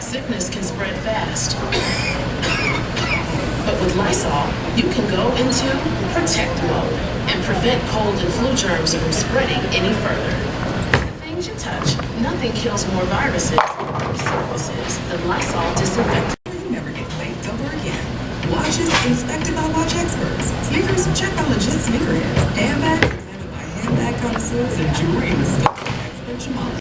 Sickness can spread fast. But with Lysol, you can go into protect mode and prevent cold and flu germs from spreading any further. The things you touch, nothing kills more viruses or surfaces than Lysol disinfectant. You never get late over again. Watches inspected by watch experts. Sneakers checked by legit sneakerheads. Handbags examined by handbag connoisseurs and jewelry inspected by expert Jamal.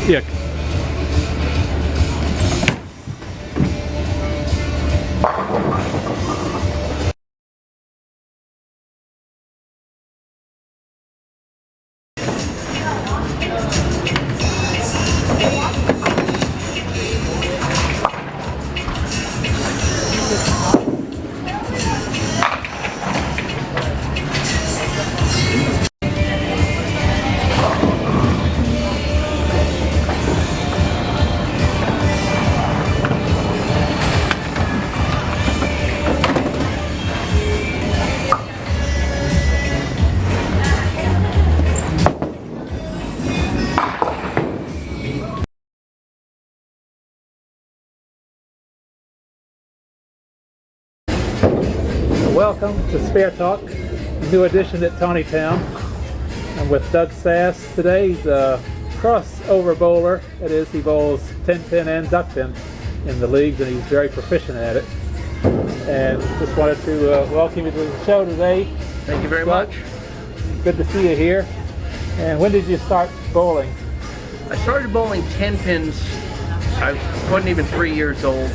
Yeah. Welcome to SpareTalk, new edition at Taneytown. I'm with Doug Sass today. He's a crossover bowler. That is, he bowls Tenpin and Duckpin in the leagues, and he's very proficient at it. And just wanted to welcome you to the show today. Thank you very much. Good to see you here. And when did you start bowling? I started bowling 10 pins. I wasn't even 3 years old.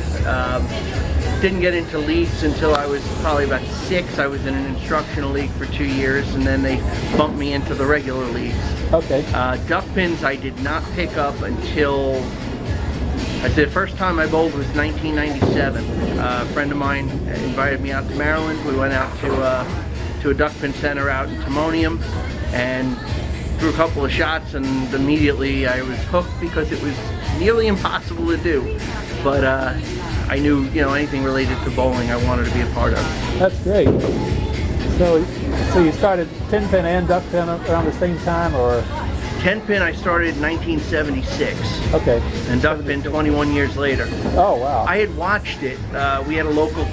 Didn't get into leagues until I was probably about 6. I was in an instructional league for 2 years, and then they bumped me into the regular leagues. Okay. Duck pins I did not pick up until, I'd say the first time I bowled was 1997. A friend of mine invited me out to Maryland. We went out to a duck pin center out in Timonium and threw a couple of shots, and immediately I was hooked because it was nearly impossible to do. But I knew, anything related to bowling I wanted to be a part of. That's great. So you started Tenpin and Duckpin around the same time, or? Tenpin I started in 1976. Okay. And Duckpin 21 years later. Oh, wow. I had watched it. We had a local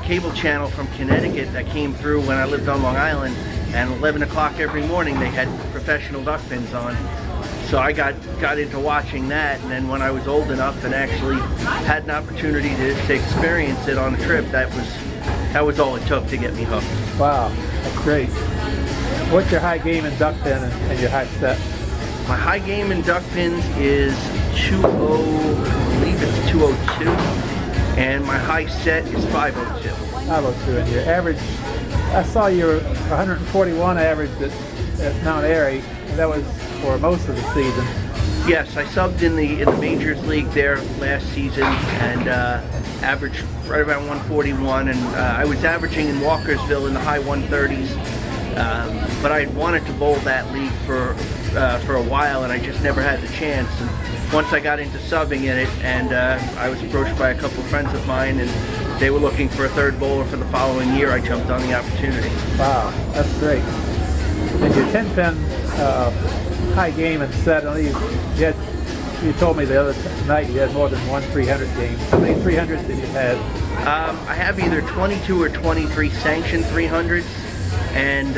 cable channel from Connecticut that came through when I lived on Long Island, and 11 o'clock every morning they had professional duckpins on. So I got into watching that, and then when I was old enough and actually had an opportunity to experience it on a trip, that was all it took to get me hooked. Wow, that's great. What's your high game in duckpin and your high set? My high game in duckpins is 2-0, I believe it's 202, and my high set is 502. 502, and your average, I saw you were 141 average at Mount Airy, and that was for most of the season. Yes, I subbed in the Majors League there last season and averaged right around 141, and I was averaging in Walkersville in the high 130s, but I had wanted to bowl that league for a while, and I just never had the chance. And once I got into subbing in it, and I was approached by a couple of friends of mine, and they were looking for a third bowler for the following year, I jumped on the opportunity. Wow, that's great. And your 10-pin high game and set, you told me the other night you had more than one 300 game. How many 300s did you have? I have either 22 or 23 sanctioned 300s, and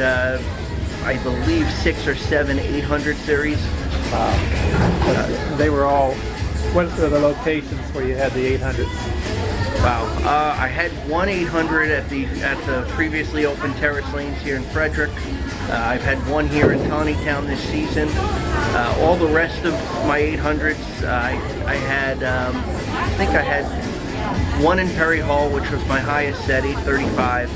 I believe 6 or 7 800 series. Wow. They were all, what were the locations where you had the 800s? Wow. I had one 800 at the previously open terrace lanes here in Frederick. I've had one here in Taneytown this season. All the rest of my 800s, I think I had one in Perry Hall, which was my highest set, 835,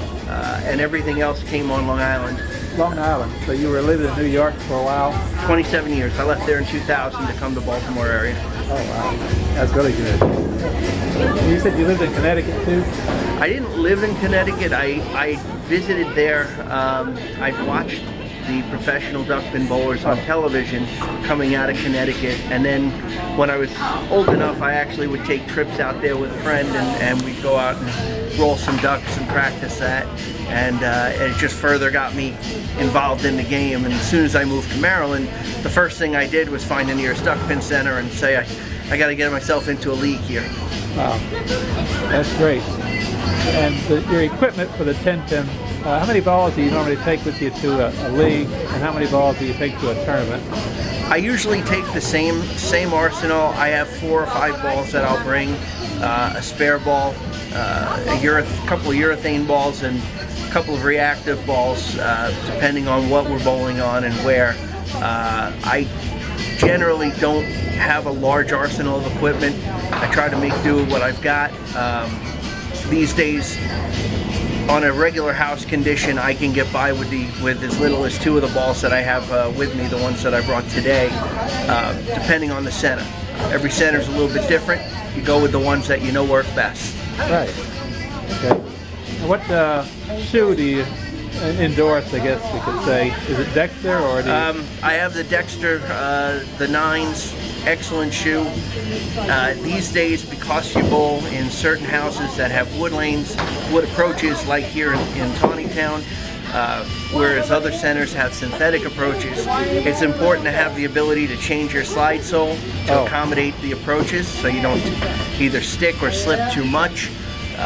and everything else came on Long Island. Long Island. So you were living in New York for a while? 27 years. I left there in 2000 to come to Baltimore area. Oh, wow. That's really good. You said you lived in Connecticut, too? I didn't live in Connecticut. I visited there. I watched the professional duckpin bowlers on television coming out of Connecticut. And then when I was old enough, I actually would take trips out there with a friend, and we'd go out and roll some ducks and practice that. And it just further got me involved in the game. And as soon as I moved to Maryland, the first thing I did was find the nearest duckpin center and say, I got to get myself into a league here. Wow, that's great. And your equipment for the 10-pin, how many balls do you normally take with you to a league, and how many balls do you take to a tournament? I usually take the same arsenal. I have 4 or 5 balls that I'll bring, a spare ball, a couple of urethane balls, and a couple of reactive balls, depending on what we're bowling on and where. I generally don't have a large arsenal of equipment. I try to make do with what I've got. These days, on a regular house condition, I can get by with as little as 2 of the balls that I have with me, the ones that I brought today, depending on the center. Every center is a little bit different. You go with the ones that you know work best. Right. Okay. And what shoe do you endorse, I guess we could say? Is it Dexter or do you... I have the Dexter, the 9s, excellent shoe. These days, because you bowl in certain houses that have wood lanes, wood approaches, like here in Taneytown, whereas other centers have synthetic approaches, it's important to have the ability to change your slide sole to accommodate the approaches so you don't either stick or slip too much.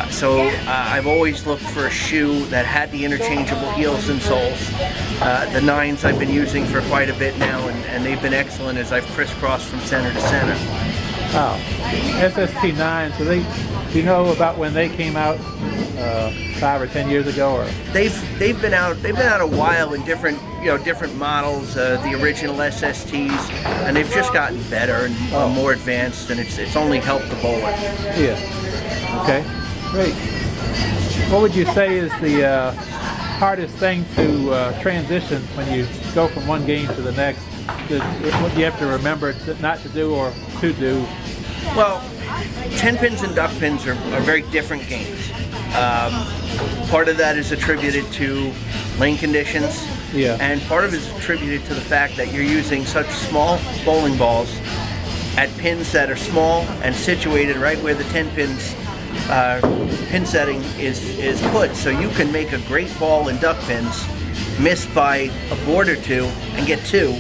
So I've always looked for a shoe that had the interchangeable heels and soles. The 9s I've been using for quite a bit now, and they've been excellent as I've crisscrossed from center to center. Wow. SST 9s, do you know about when they came out 5 or 10 years ago? Or They've been out a while in different models, the original SSTs, and they've just gotten better and more advanced, and it's only helped the bowler. Yeah. Okay. Great. What would you say is the hardest thing to transition when you go from one game to the next? What do you have to remember not to do or to do? Well, Tenpins and Duckpins are very different games. Part of that is attributed to lane conditions, and part of it is attributed to the fact that you're using such small bowling balls at pins that are small and situated right where the 10 pins pin setting is put, so you can make a great ball in duck pins, miss by a board or 2 and get 2,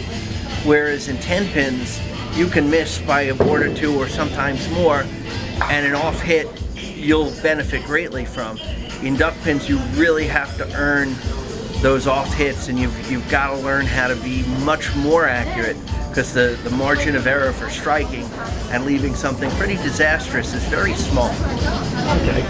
whereas in 10 pins you can miss by a board or 2 or sometimes more, and an off hit you'll benefit greatly from. In duck pins you really have to earn those off hits, and you've got to learn how to be much more accurate, because the margin of error for striking and leaving something pretty disastrous is very small. Okay.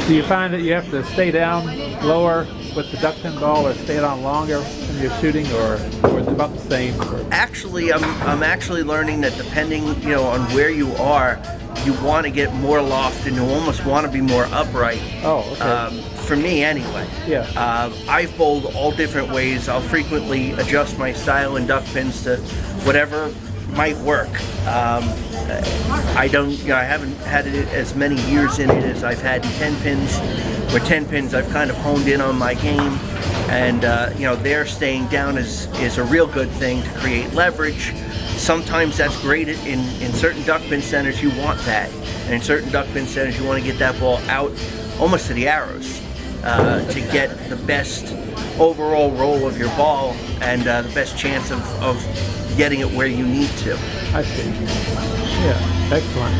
Do you find that you have to stay down lower with the duck pin ball, or stay down longer when you're shooting, or is it about the same? Actually, I'm actually learning that depending on where you are, you want to get more loft and you almost want to be more upright. Oh, okay. For me anyway. Yeah. I've bowled all different ways. I'll frequently adjust my style in duck pins to whatever might work. I haven't had it as many years in it as I've had in 10 pins. With 10 pins, I've kind of honed in on my game, and their staying down is a real good thing to create leverage. Sometimes that's great in certain duck pin centers. You want that, and in certain duck pin centers, you want to get that ball out almost to the arrows to get the best overall roll of your ball and the best chance of getting it where you need to. I see. Yeah, excellent.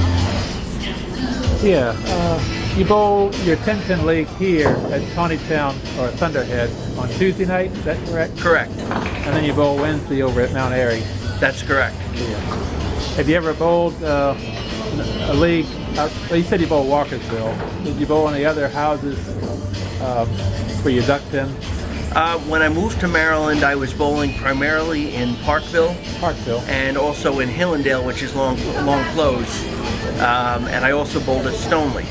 Yeah, you bowl your 10-pin league here at Taneytown or Thunderhead on Tuesday night, is that correct? Correct. And then you bowl Wednesday over at Mount Airy. That's correct. Yeah. Have you ever bowled a league? Well, you said you bowled Walkersville. Did you bowl any other houses for your duck pin? When I moved to Maryland, I was bowling primarily in Parkville, and also in Hillendale, which is long close, and I also bowled at Stoneleigh.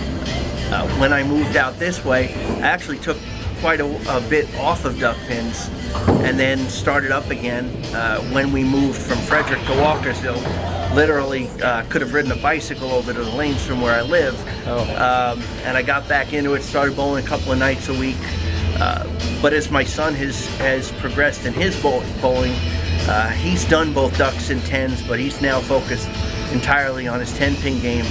When I moved out this way, I actually took quite a bit off of duck pins and then started up again when we moved from Frederick to Walkersville. Literally could have ridden a bicycle over to the lanes from where I live. And I got back into it, started bowling a couple of nights a week. But as my son has progressed in his bowling, he's done both ducks and tens, but he's now focused entirely on his 10-pin game.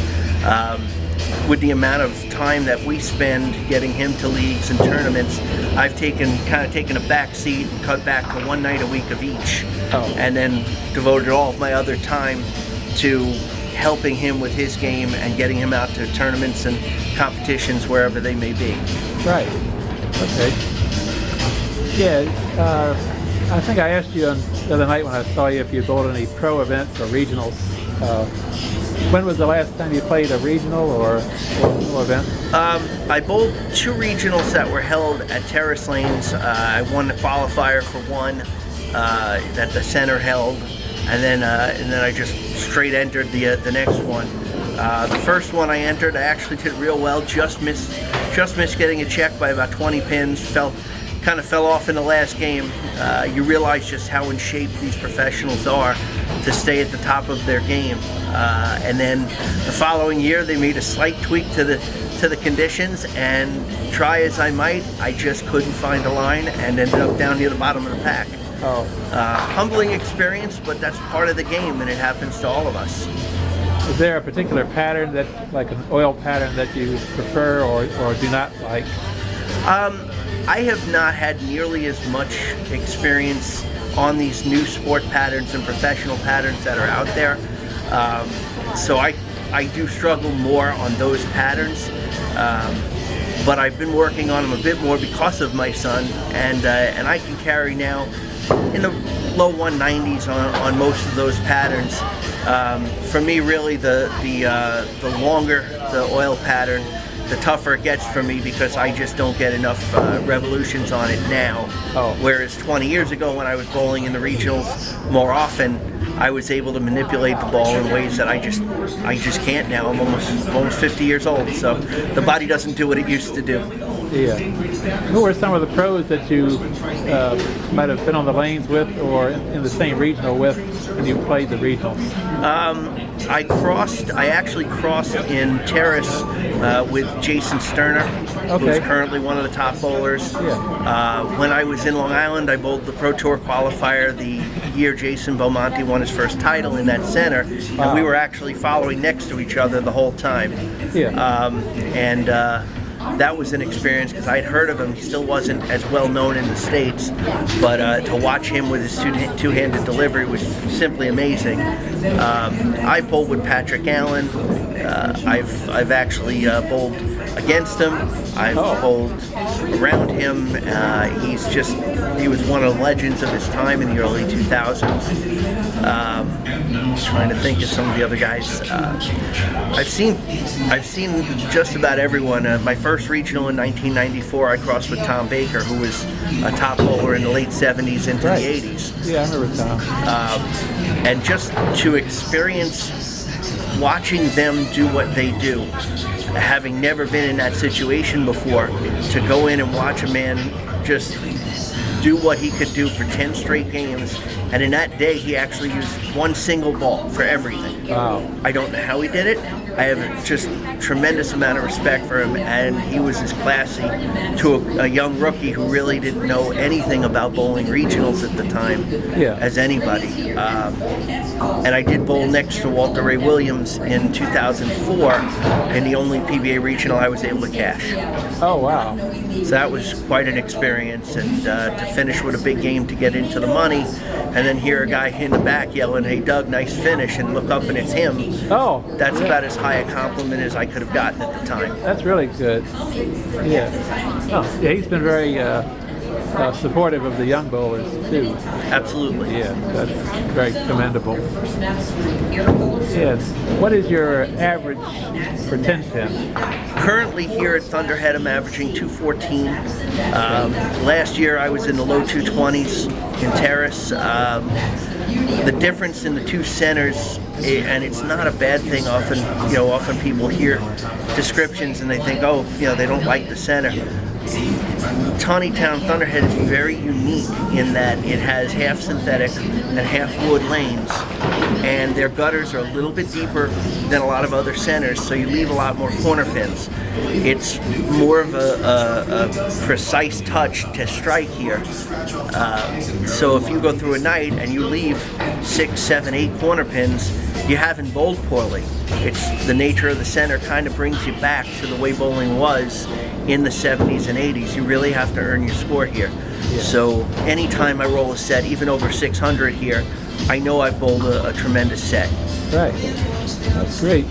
With the amount of time that we spend getting him to leagues and tournaments, I've kind of taken a back seat and cut back to one night a week of each, and then devoted all of my other time to helping him with his game and getting him out to tournaments and competitions wherever they may be. Right. Okay. Yeah. I think I asked you the other night when I saw you if you bowled any pro events or regionals. When was the last time you played a regional or event? I bowled 2 regionals that were held at Terrace Lanes. I won the qualifier for one that the center held, and then I just straight entered the next one. The first one I entered, I actually did real well. Just missed getting a check by about 20 pins. Kind of fell off in the last game. You realize just how in shape these professionals are to stay at the top of their game. And then the following year, they made a slight tweak to the conditions, and try as I might, I just couldn't find a line and ended up down near the bottom of the pack. Humbling experience, but that's part of the game, and it happens to all of us. Is there a particular pattern like an oil pattern that you prefer or do not like? I have not had nearly as much experience on these new sport patterns and professional patterns that are out there. So I do struggle more on those patterns. But I've been working on them a bit more because of my son, and I can carry now in the low 190s on most of those patterns. For me, really, the longer the oil pattern, the tougher it gets for me, because I just don't get enough revolutions on it now. Whereas 20 years ago, when I was bowling in the regionals more often, I was able to manipulate the ball in ways that I just can't now. I'm almost 50 years old, so the body doesn't do what it used to do. Yeah. Who were some of the pros that you might have been on the lanes with or in the same regional with when you played the regionals? I actually crossed in Terrace with Jason Sterner, who's currently one of the top bowlers. When I was in Long Island, I bowled the Pro Tour qualifier the year Jason Belmonte won his first title in that center, and we were actually following next to each other the whole time. That was an experience, because I'd heard of him. He still wasn't as well known in the States, but to watch him with his two-handed delivery was simply amazing. I've bowled with Patrick Allen. I've actually bowled against him. I've bowled around him. He was one of the legends of his time in the early 2000s. Trying to think of some of the other guys. I've seen just about everyone. My first regional in 1994, I crossed with Tom Baker, who was a top bowler in the late 70s into the 80s. Yeah, I remember Tom. And just to experience watching them do what they do, having never been in that situation before, to go in and watch a man just do what he could do for 10 straight games, and in that day he actually used one single ball for everything. Wow. I don't know how he did it. I have just tremendous amount of respect for him, and he was as classy to a young rookie who really didn't know anything about bowling regionals at the time as anybody. And I did bowl next to Walter Ray Williams in 2004, and the only PBA regional I was able to cash. Oh, wow. So that was quite an experience, and to finish with a big game to get into the money, and then hear a guy in the back yelling, "Hey Doug, nice finish," and look up and it's him. That's about as high a compliment as I could have gotten at the time. That's really good. Yeah. He's been very supportive of the young bowlers too. Absolutely. Yeah, that's very commendable. Yes. What is your average for 10-pin? Currently here at Thunderhead, I'm averaging 214. Last year I was in the low 220s in Terrace. The difference in the two centers, and it's not a bad thing. Often people hear descriptions and they think, they don't like the center. Taneytown Thunderhead is very unique in that it has half synthetic and half wood lanes, and their gutters are a little bit deeper than a lot of other centers, so you leave a lot more corner pins. It's more of a precise touch to strike here. So if you go through a night and you leave 6, 7, 8 corner pins, you haven't bowled poorly. It's the nature of the center kind of brings you back to the way bowling was in the 70s and 80s. You really have to earn your score here. Yeah. So anytime I roll a set, even over 600 here, I know I've bowled a tremendous set. Right. That's great.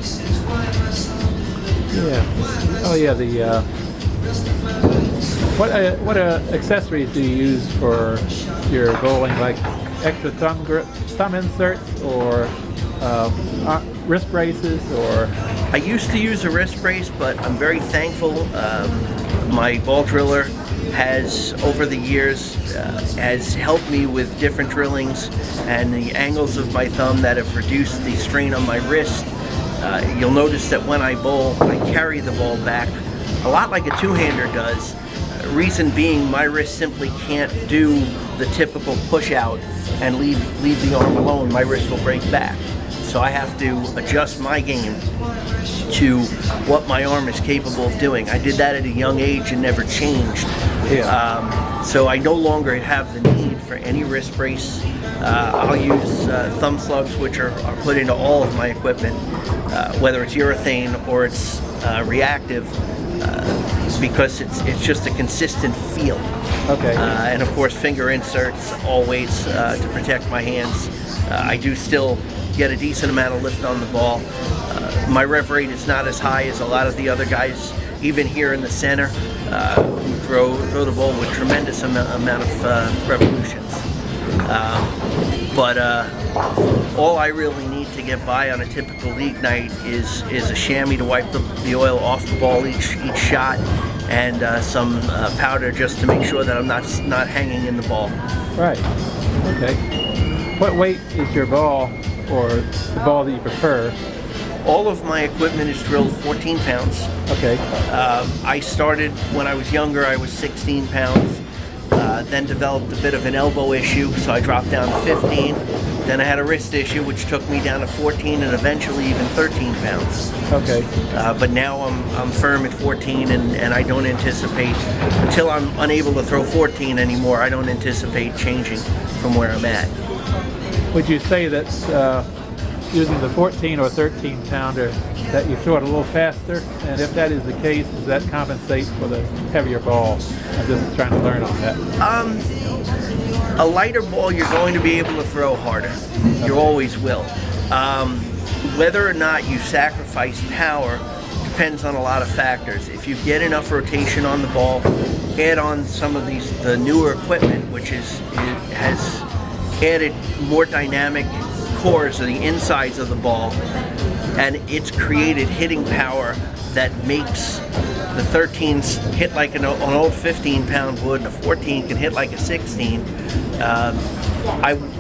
Yeah. Oh yeah. The what accessories do you use for your bowling? Like extra thumb inserts or wrist braces, or? I used to use a wrist brace, but I'm very thankful. My ball driller has, over the years, has helped me with different drillings and the angles of my thumb that have reduced the strain on my wrist. You'll notice that when I bowl, I carry the ball back a lot like a two-hander does. Reason being, my wrist simply can't do the typical push out and leave the arm alone. My wrist will break back. So I have to adjust my game to what my arm is capable of doing. I did that at a young age and never changed. Yeah. So I no longer have the need for any wrist brace. I'll use thumb slugs, which are put into all of my equipment, whether it's urethane or it's reactive, because it's just a consistent feel. Okay. And of course, finger inserts always to protect my hands. I do still get a decent amount of lift on the ball. My rev rate is not as high as a lot of the other guys, even here in the center, who throw the ball with tremendous amount of revolutions. But all I really need to get by on a typical league night is a chamois to wipe the oil off the ball each shot, and some powder just to make sure that I'm not hanging in the ball. Right. Okay. What weight is your ball, or the ball that you prefer? All of my equipment is drilled 14 pounds. Okay. I started when I was younger. I was 16 pounds. Then developed a bit of an elbow issue, so I dropped down to 15. Then I had a wrist issue, which took me down to 14 and eventually even 13 pounds. Okay. But now I'm firm at 14, and I don't anticipate, until I'm unable to throw 14 anymore, I don't anticipate changing from where I'm at. Would you say that using the 14 or 13 pounder that you throw it a little faster? And if that is the case, does that compensate for the heavier ball? I'm just trying to learn on that. A lighter ball you're going to be able to throw harder. You always will. Whether or not you sacrifice power depends on a lot of factors. If you get enough rotation on the ball, add on some of the newer equipment, which has added more dynamic cores on the insides of the ball, and it's created hitting power that makes the 13s hit like an old 15-pound would, and a 14 can hit like a 16.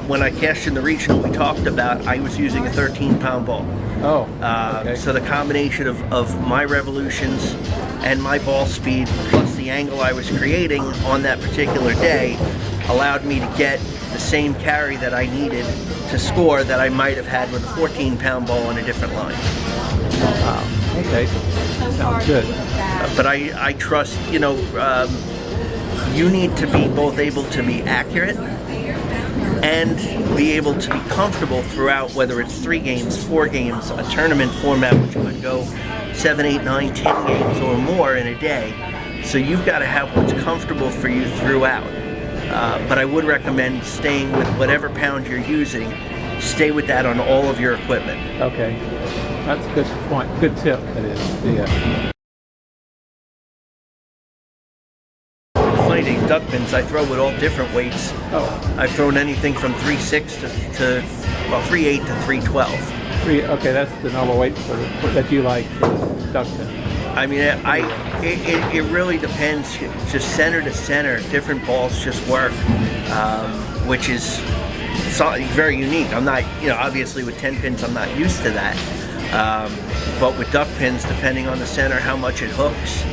When I cashed in the regional we talked about, I was using a 13-pound ball. Oh, okay. So the combination of my revolutions and my ball speed plus the angle I was creating on that particular day allowed me to get the same carry that I needed to score that I might have had with a 14-pound ball on a different line. Wow. Okay. Sounds good. But I trust, you need to be both able to be accurate and be able to be comfortable throughout, whether it's 3 games, 4 games, a tournament format which could go 7, 8, 9, 10 games or more in a day. So you've got to have what's comfortable for you throughout. But I would recommend staying with whatever pound you're using. Stay with that on all of your equipment. Okay. That's a good point. Good tip, that is. Yeah. Funny, these duckpins I throw with all different weights. Oh. I've thrown anything from 3.6 to 3.8 to 3.12. Okay, that's the normal weight that you like for duckpin. I mean, it really depends. Just center to center, different balls just work, which is very unique. I'm not, obviously with 10 pins, I'm not used to that. But with duck pins, depending on the center, how much it hooks,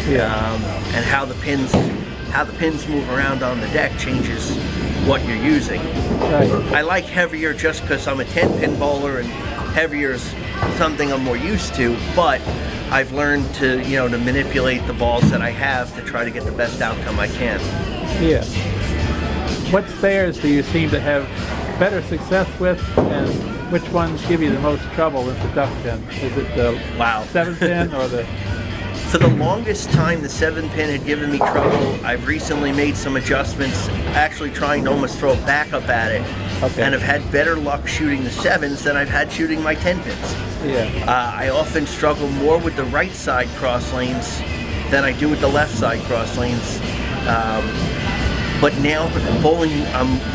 and how the pins move around on the deck changes what you're using. Right. I like heavier just because I'm a 10-pin bowler, and heavier is something I'm more used to, but I've learned to, to manipulate the balls that I have to try to get the best outcome I can. Yeah. What spares do you seem to have better success with, and which ones give you the most trouble with the duck pin? Is it the 7-pin or the... For the longest time, the 7-pin had given me trouble. I've recently made some adjustments, actually trying to almost throw a backup at it, and have had better luck shooting the 7s than I've had shooting my 10-pins. Yeah. I often struggle more with the right side cross lanes than I do with the left side cross lanes. But now bowling,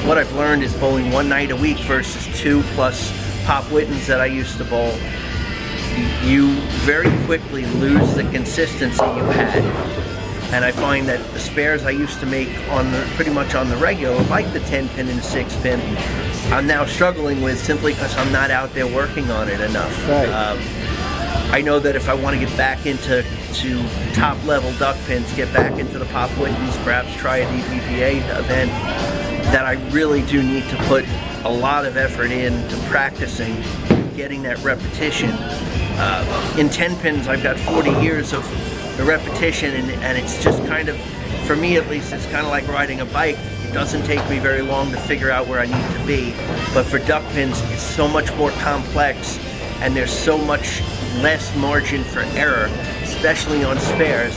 what I've learned is bowling one night a week versus 2 plus Pop Wittens that I used to bowl. You very quickly lose the consistency you had, and I find that the spares I used to make pretty much on the regular, like the 10-pin and the 6-pin, I'm now struggling with simply because I'm not out there working on it enough. Right. I know that if I want to get back into top level duck pins, get back into the Pop Wittens, perhaps try a DPPA event, that I really do need to put a lot of effort into practicing, getting that repetition. In 10 pins, I've got 40 years of the repetition, and it's just kind of, for me at least, it's kind of like riding a bike. It doesn't take me very long to figure out where I need to be. But for duck pins, it's so much more complex, and there's so much less margin for error, especially on spares.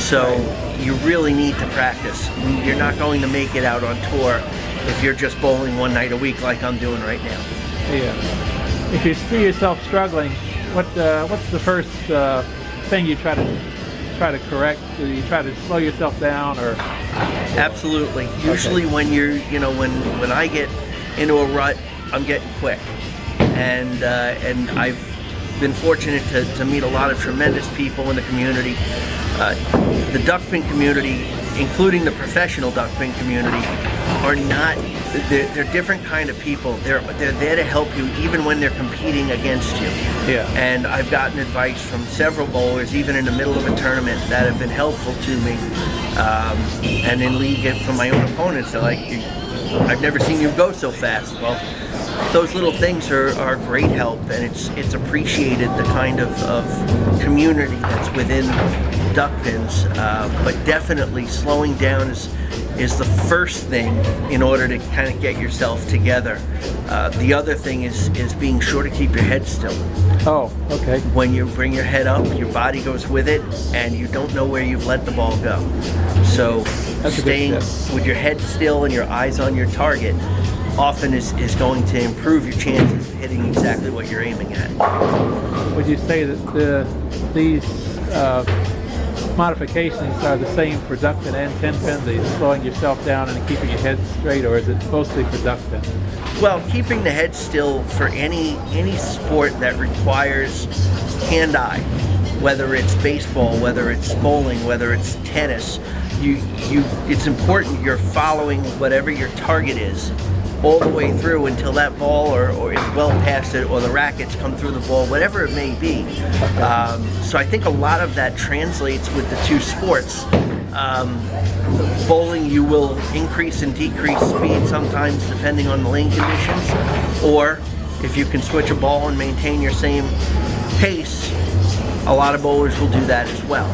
So you really need to practice. You're not going to make it out on tour if you're just bowling one night a week like I'm doing right now. Yeah. If you see yourself struggling, what's the first thing you try to correct? Do you try to slow yourself down, or? Absolutely. Usually when you're, when I get into a rut, I'm getting quick, and I've been fortunate to meet a lot of tremendous people in the community. The duckpin community, including the professional duckpin community, are not. They're different kind of people. They're there to help you even when they're competing against you. Yeah. And I've gotten advice from several bowlers, even in the middle of a tournament, that have been helpful to me. And in league from my own opponents, they're like, "I've never seen you go so fast." Well, those little things are great help, and it's appreciated, the kind of community that's within duck pins. But definitely slowing down is the first thing in order to kind of get yourself together. The other thing is being sure to keep your head still. Oh, okay. When you bring your head up, your body goes with it, and you don't know where you've let the ball go. So staying with your head still and your eyes on your target often is going to improve your chances of hitting exactly what you're aiming at. Would you say that these modifications are the same for duckpin and 10-pin, the slowing yourself down and keeping your head straight, or is it mostly for duckpin? Well, keeping the head still for any sport that requires hand-eye, whether it's baseball, whether it's bowling, whether it's tennis, it's important you're following whatever your target is all the way through until that ball or is well past it, or the rackets come through the ball, whatever it may be. So I think a lot of that translates with the two sports. Bowling, you will increase and decrease speed sometimes depending on the lane conditions, or if you can switch a ball and maintain your same pace, a lot of bowlers will do that as well.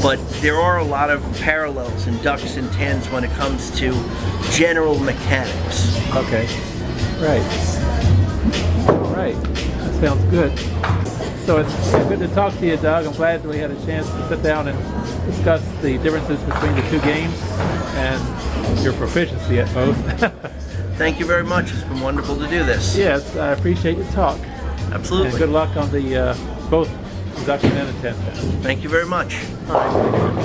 But there are a lot of parallels in ducks and tens when it comes to general mechanics. Okay. Right. All right. That sounds good. So it's good to talk to you, Doug. I'm glad we had a chance to sit down and discuss the differences between the two games and your proficiency at both. Thank you very much. It's been wonderful to do this. Yes, I appreciate your talk. Absolutely. And good luck on the both duckpin and the 10-pin. Thank you very much. All right.